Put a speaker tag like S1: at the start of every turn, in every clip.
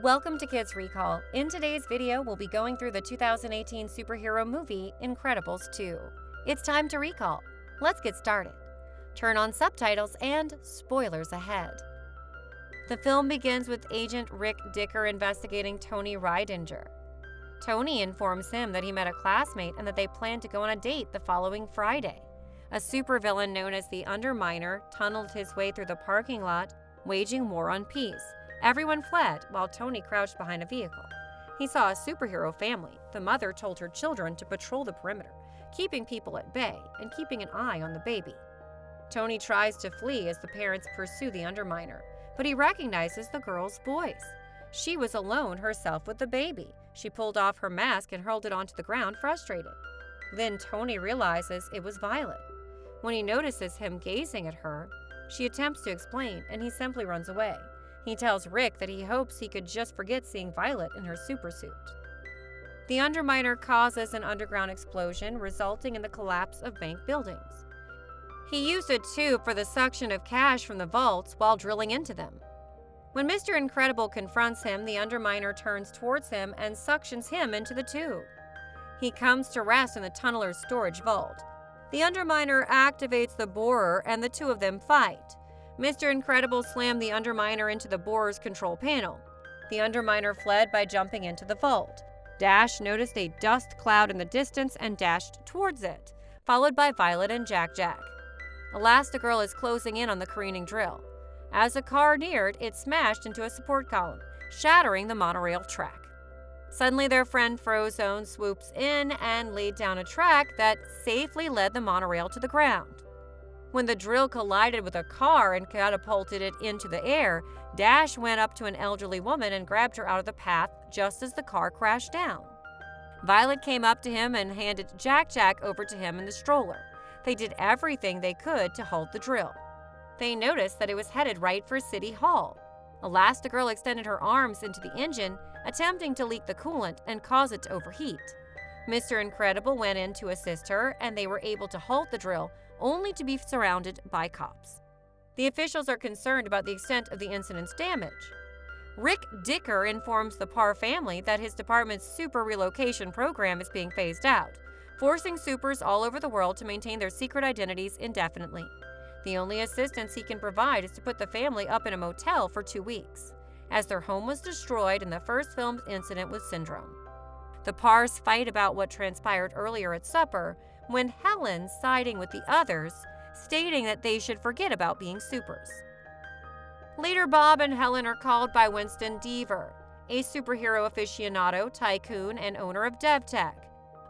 S1: Welcome to Kids Recall. In today's video, we'll be going through the 2018 superhero movie, Incredibles 2. It's time to recall. Let's get started. Turn on subtitles and spoilers ahead. The film begins with Agent Rick Dicker investigating Tony Ridinger. Tony informs him that he met a classmate and that they plan to go on a date the following Friday. A supervillain known as the Underminer tunneled his way through the parking lot, waging war on peace. Everyone fled while Tony crouched behind a vehicle. He saw a superhero family. The mother told her children to patrol the perimeter, keeping people at bay and keeping an eye on the baby. Tony tries to flee as the parents pursue the Underminer, but he recognizes the girl's voice. She was alone herself with the baby. She pulled off her mask and hurled it onto the ground, frustrated. Then Tony realizes it was Violet. When he notices him gazing at her, she attempts to explain, and he simply runs away. He tells Rick that he hopes he could just forget seeing Violet in her supersuit. The Underminer causes an underground explosion, resulting in the collapse of bank buildings. He used a tube for the suction of cash from the vaults while drilling into them. When Mr. Incredible confronts him, the Underminer turns towards him and suctions him into the tube. He comes to rest in the tunneler's storage vault. The Underminer activates the borer and the two of them fight. Mr. Incredible slammed the Underminer into the borer's control panel. The Underminer fled by jumping into the vault. Dash noticed a dust cloud in the distance and dashed towards it, followed by Violet and Jack-Jack. Elastigirl is closing in on the careening drill. As a car neared, it smashed into a support column, shattering the monorail track. Suddenly, their friend Frozone swoops in and laid down a track that safely led the monorail to the ground. When the drill collided with a car and catapulted it into the air, Dash went up to an elderly woman and grabbed her out of the path just as the car crashed down. Violet came up to him and handed Jack-Jack over to him in the stroller. They did everything they could to halt the drill. They noticed that it was headed right for City Hall. Elastigirl extended her arms into the engine, attempting to leak the coolant and cause it to overheat. Mr. Incredible went in to assist her, and they were able to halt the drill, only to be surrounded by cops. The officials are concerned about the extent of the incident's damage. Rick Dicker informs the Parr family that his department's super relocation program is being phased out, forcing supers all over the world to maintain their secret identities indefinitely. The only assistance he can provide is to put the family up in a motel for 2 weeks, as their home was destroyed in the first film's incident with Syndrome. The Parrs fight about what transpired earlier at supper, when Helen siding with the others, stating that they should forget about being supers. Later, Bob and Helen are called by Winston Deaver, a superhero aficionado, tycoon, and owner of DevTech,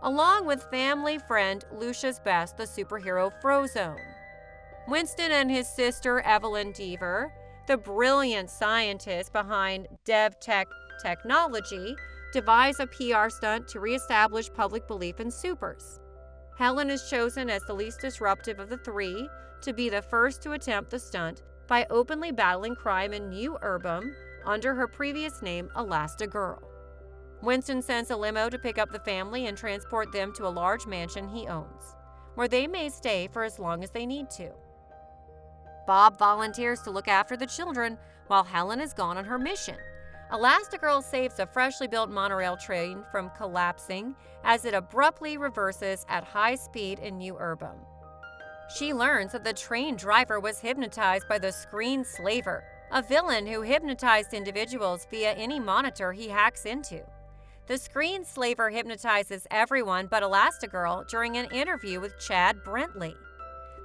S1: along with family friend Lucius Best, the superhero Frozone. Winston and his sister Evelyn Deaver, the brilliant scientist behind DevTech technology, devise a PR stunt to reestablish public belief in supers. Helen is chosen as the least disruptive of the three to be the first to attempt the stunt by openly battling crime in New Urbum under her previous name Elastigirl. Winston sends a limo to pick up the family and transport them to a large mansion he owns, where they may stay for as long as they need to. Bob volunteers to look after the children while Helen is gone on her mission. Elastigirl saves a freshly built monorail train from collapsing as it abruptly reverses at high speed in New Urbum. She learns that the train driver was hypnotized by the Screen Slaver, a villain who hypnotized individuals via any monitor he hacks into. The Screen Slaver hypnotizes everyone but Elastigirl during an interview with Chad Brentley.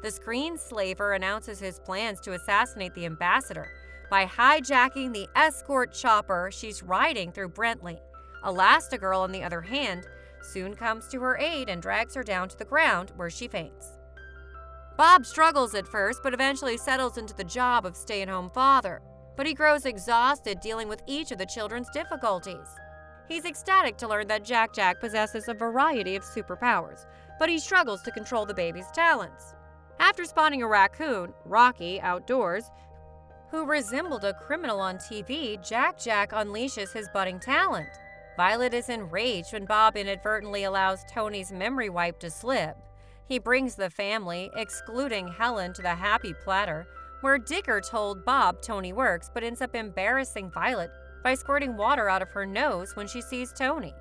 S1: The Screen Slaver announces his plans to assassinate the ambassador by hijacking the escort chopper she's riding through Brentley. Elastigirl, on the other hand, soon comes to her aid and drags her down to the ground, where she faints. Bob struggles at first, but eventually settles into the job of stay-at-home father. But he grows exhausted dealing with each of the children's difficulties. He's ecstatic to learn that Jack-Jack possesses a variety of superpowers, but he struggles to control the baby's talents. After spotting a raccoon, Rocky, outdoors, who resembled a criminal on TV, Jack-Jack unleashes his budding talent. Violet is enraged when Bob inadvertently allows Tony's memory wipe to slip. He brings the family, excluding Helen, to the happy platter, where Dicker told Bob Tony works, but ends up embarrassing Violet by squirting water out of her nose when she sees Tony.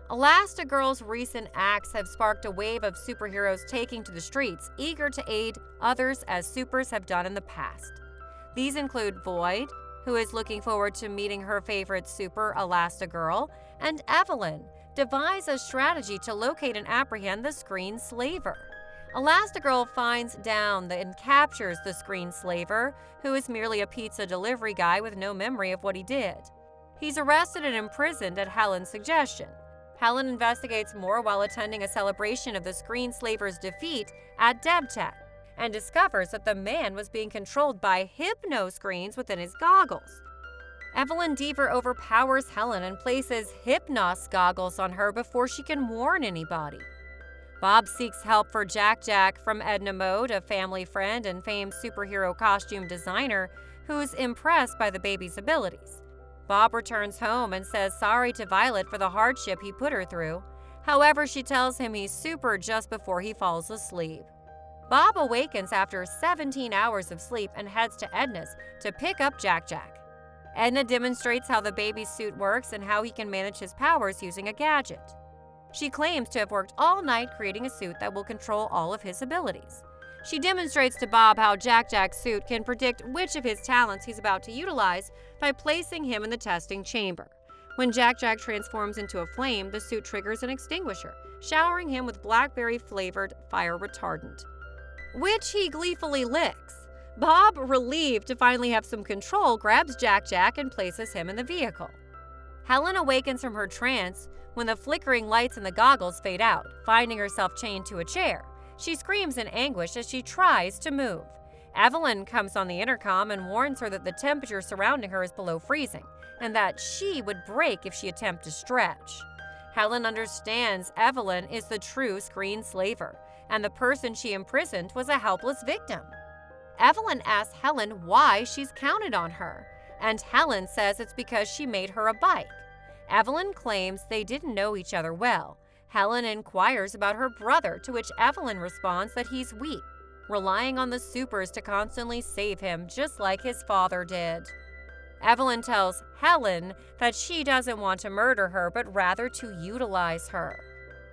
S1: Elastigirl's recent acts have sparked a wave of superheroes taking to the streets, eager to aid others as supers have done in the past. These include Void, who is looking forward to meeting her favorite super, Elastigirl, and Evelyn devise a strategy to locate and apprehend the Screen Slaver. Elastigirl finds down and captures the Screen Slaver, who is merely a pizza delivery guy with no memory of what he did. He's arrested and imprisoned at Helen's suggestion. Helen investigates more while attending a celebration of the Screen Slaver's defeat at DevTech and discovers that the man was being controlled by hypno-screens within his goggles. Evelyn Deaver overpowers Helen and places Hypnos goggles on her before she can warn anybody. Bob seeks help for Jack Jack from Edna Mode, a family friend and famed superhero costume designer who's impressed by the baby's abilities. Bob returns home and says sorry to Violet for the hardship he put her through. However, she tells him he's super just before he falls asleep. Bob awakens after 17 hours of sleep and heads to Edna's to pick up Jack Jack. Edna demonstrates how the baby's suit works and how he can manage his powers using a gadget. She claims to have worked all night creating a suit that will control all of his abilities. She demonstrates to Bob how Jack Jack's suit can predict which of his talents he's about to utilize by placing him in the testing chamber. When Jack Jack transforms into a flame, the suit triggers an extinguisher, showering him with blackberry-flavored fire retardant, which he gleefully licks. Bob, relieved to finally have some control, grabs Jack Jack and places him in the vehicle. Helen awakens from her trance when the flickering lights in the goggles fade out, finding herself chained to a chair. She screams in anguish as she tries to move. Evelyn comes on the intercom and warns her that the temperature surrounding her is below freezing, and that she would break if she attempted to stretch. Helen understands Evelyn is the true Screen Slaver, and the person she imprisoned was a helpless victim. Evelyn asks Helen why she's counted on her, and Helen says it's because she made her a bike. Evelyn claims they didn't know each other well. Helen inquires about her brother, to which Evelyn responds that he's weak, relying on the supers to constantly save him, just like his father did. Evelyn tells Helen that she doesn't want to murder her, but rather to utilize her.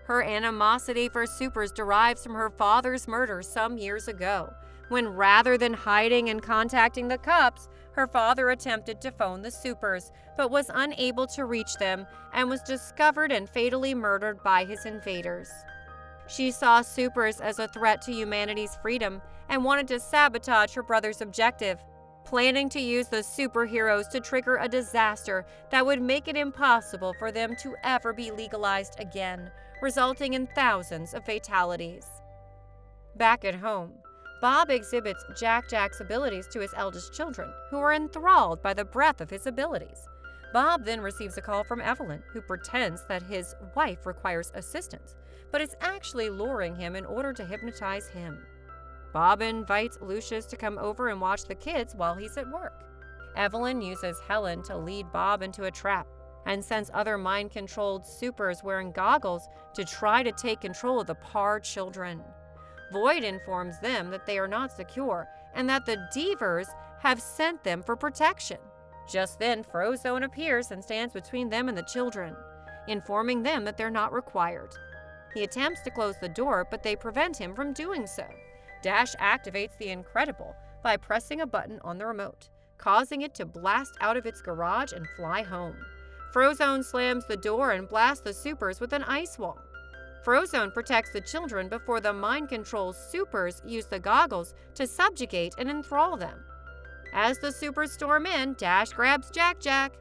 S1: Her animosity for supers derives from her father's murder some years ago, when rather than hiding and contacting the cops, her father attempted to phone the supers, but was unable to reach them and was discovered and fatally murdered by his invaders. She saw supers as a threat to humanity's freedom and wanted to sabotage her brother's objective, planning to use the superheroes to trigger a disaster that would make it impossible for them to ever be legalized again, resulting in thousands of fatalities. Back at home, Bob exhibits Jack Jack's abilities to his eldest children, who are enthralled by the breadth of his abilities. Bob then receives a call from Evelyn, who pretends that his wife requires assistance, but is actually luring him in order to hypnotize him. Bob invites Lucius to come over and watch the kids while he's at work. Evelyn uses Helen to lead Bob into a trap and sends other mind-controlled supers wearing goggles to try to take control of the Parr children. Void informs them that they are not secure and that the Deavers have sent them for protection. Just then, Frozone appears and stands between them and the children, informing them that they're not required. He attempts to close the door, but they prevent him from doing so. Dash activates the Incredible by pressing a button on the remote, causing it to blast out of its garage and fly home. Frozone slams the door and blasts the supers with an ice wall. Frozone protects the children before the mind-control supers use the goggles to subjugate and enthrall them. As the supers storm in, Dash grabs Jack Jack.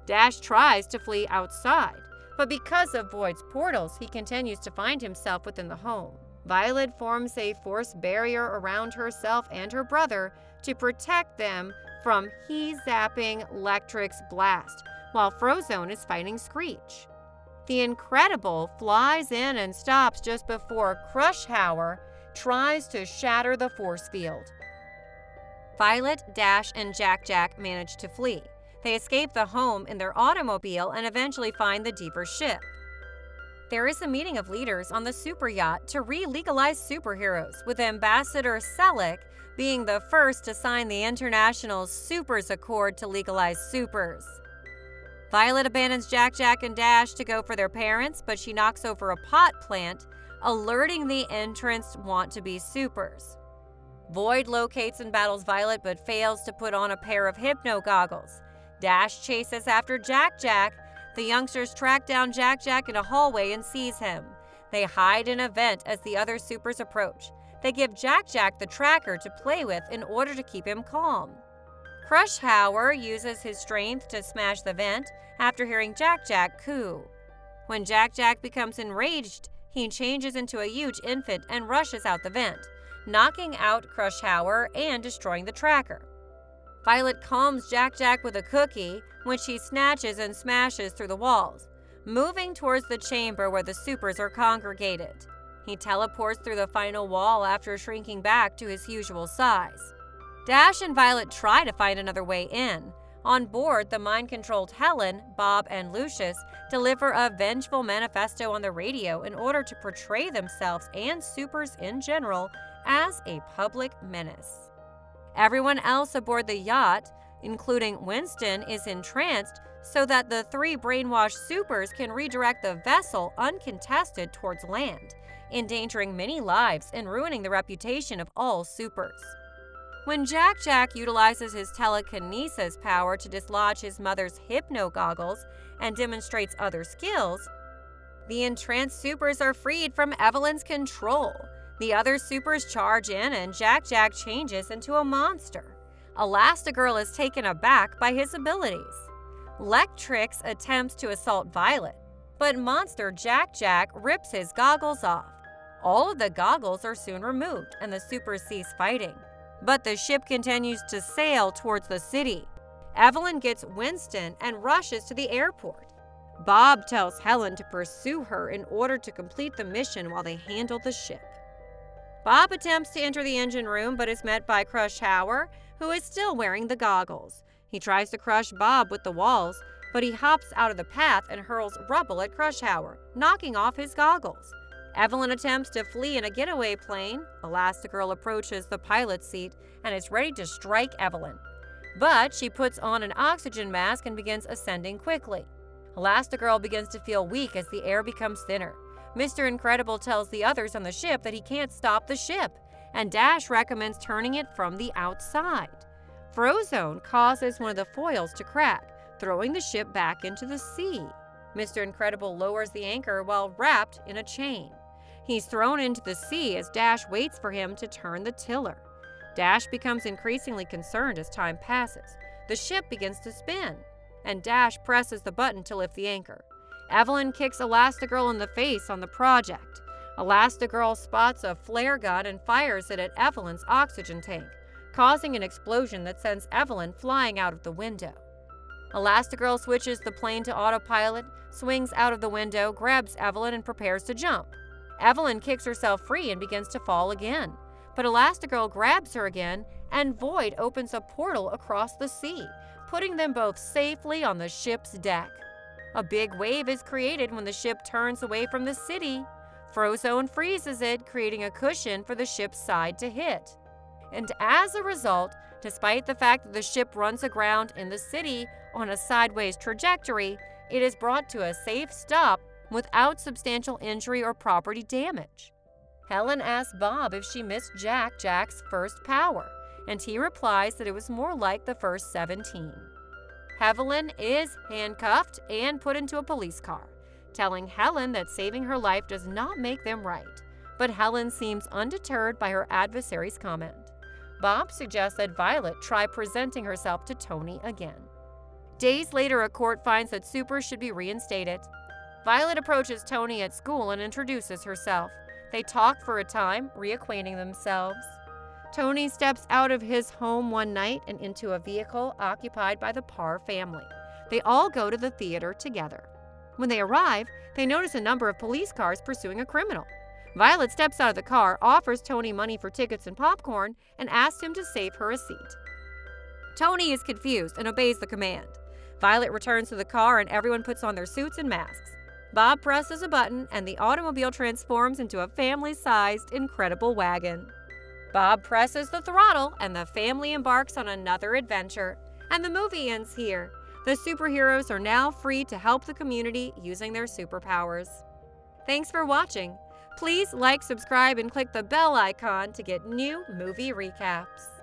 S1: Dash tries to flee outside, but because of Void's portals, he continues to find himself within the home. Violet forms a force barrier around herself and her brother to protect them from He-Zapping Lectric's blast, while Frozone is fighting Screech. The Incredible flies in and stops just before Crushhauer tries to shatter the force field. Violet, Dash, and Jack Jack manage to flee. They escape the home in their automobile and eventually find the Deaver ship. There is a meeting of leaders on the super yacht to re-legalize superheroes, with Ambassador Selleck being the first to sign the International Supers Accord to legalize supers. Violet abandons Jack Jack and Dash to go for their parents, but she knocks over a pot plant, alerting the entrants want to be supers. Void locates and battles Violet but fails to put on a pair of hypno goggles. Dash chases after Jack Jack. The youngsters track down Jack Jack in a hallway and seize him. They hide in a vent as the other supers approach. They give Jack Jack the tracker to play with in order to keep him calm. Crush Hauer uses his strength to smash the vent after hearing Jack Jack coo. When Jack Jack becomes enraged, he changes into a huge infant and rushes out the vent, knocking out Crush Hauer and destroying the tracker. Violet calms Jack Jack with a cookie, which he snatches and smashes through the walls, moving towards the chamber where the supers are congregated. He teleports through the final wall after shrinking back to his usual size. Dash and Violet try to find another way in. On board, the mind-controlled Helen, Bob, and Lucius deliver a vengeful manifesto on the radio in order to portray themselves and supers in general as a public menace. Everyone else aboard the yacht, including Winston, is entranced so that the three brainwashed supers can redirect the vessel uncontested towards land, endangering many lives and ruining the reputation of all supers. When Jack Jack utilizes his telekinesis power to dislodge his mother's hypno goggles and demonstrates other skills, the entranced supers are freed from Evelyn's control. The other supers charge in and Jack Jack changes into a monster. Elastigirl is taken aback by his abilities. Lectrix attempts to assault Violet, but monster Jack Jack rips his goggles off. All of the goggles are soon removed and the supers cease fighting. But the ship continues to sail towards the city. Evelyn gets Winston and rushes to the airport. Bob tells Helen to pursue her in order to complete the mission while they handle the ship. Bob attempts to enter the engine room but is met by Crush Hauer, who is still wearing the goggles. He tries to crush Bob with the walls, but he hops out of the path and hurls rubble at Crush Hauer, knocking off his goggles. Evelyn attempts to flee in a getaway plane. Elastigirl approaches the pilot's seat and is ready to strike Evelyn. But she puts on an oxygen mask and begins ascending quickly. Elastigirl begins to feel weak as the air becomes thinner. Mr. Incredible tells the others on the ship that he can't stop the ship, and Dash recommends turning it from the outside. Frozone causes one of the foils to crack, throwing the ship back into the sea. Mr. Incredible lowers the anchor while wrapped in a chain. He's thrown into the sea as Dash waits for him to turn the tiller. Dash becomes increasingly concerned as time passes. The ship begins to spin, and Dash presses the button to lift the anchor. Evelyn kicks Elastigirl in the face on the project. Elastigirl spots a flare gun and fires it at Evelyn's oxygen tank, causing an explosion that sends Evelyn flying out of the window. Elastigirl switches the plane to autopilot, swings out of the window, grabs Evelyn, and prepares to jump. Evelyn kicks herself free and begins to fall again, but Elastigirl grabs her again, and Void opens a portal across the sea, putting them both safely on the ship's deck. A big wave is created when the ship turns away from the city. Frozone freezes it, creating a cushion for the ship's side to hit. And as a result, despite the fact that the ship runs aground in the city on a sideways trajectory, it is brought to a safe stop without substantial injury or property damage. Helen asks Bob if she missed Jack Jack's first power, and he replies that it was more like the first 17. Evelyn is handcuffed and put into a police car, telling Helen that saving her life does not make them right, but Helen seems undeterred by her adversary's comment. Bob suggests that Violet try presenting herself to Tony again. Days later, a court finds that supers should be reinstated. Violet approaches Tony at school and introduces herself. They talk for a time, reacquainting themselves. Tony steps out of his home one night and into a vehicle occupied by the Parr family. They all go to the theater together. When they arrive, they notice a number of police cars pursuing a criminal. Violet steps out of the car, offers Tony money for tickets and popcorn, and asks him to save her a seat. Tony is confused and obeys the command. Violet returns to the car and everyone puts on their suits and masks. Bob presses a button and the automobile transforms into a family-sized Incredible wagon. Bob presses the throttle and the family embarks on another adventure. And the movie ends here. The superheroes are now free to help the community using their superpowers. Thanks for watching. Please like, subscribe, and click the bell icon to get new movie recaps.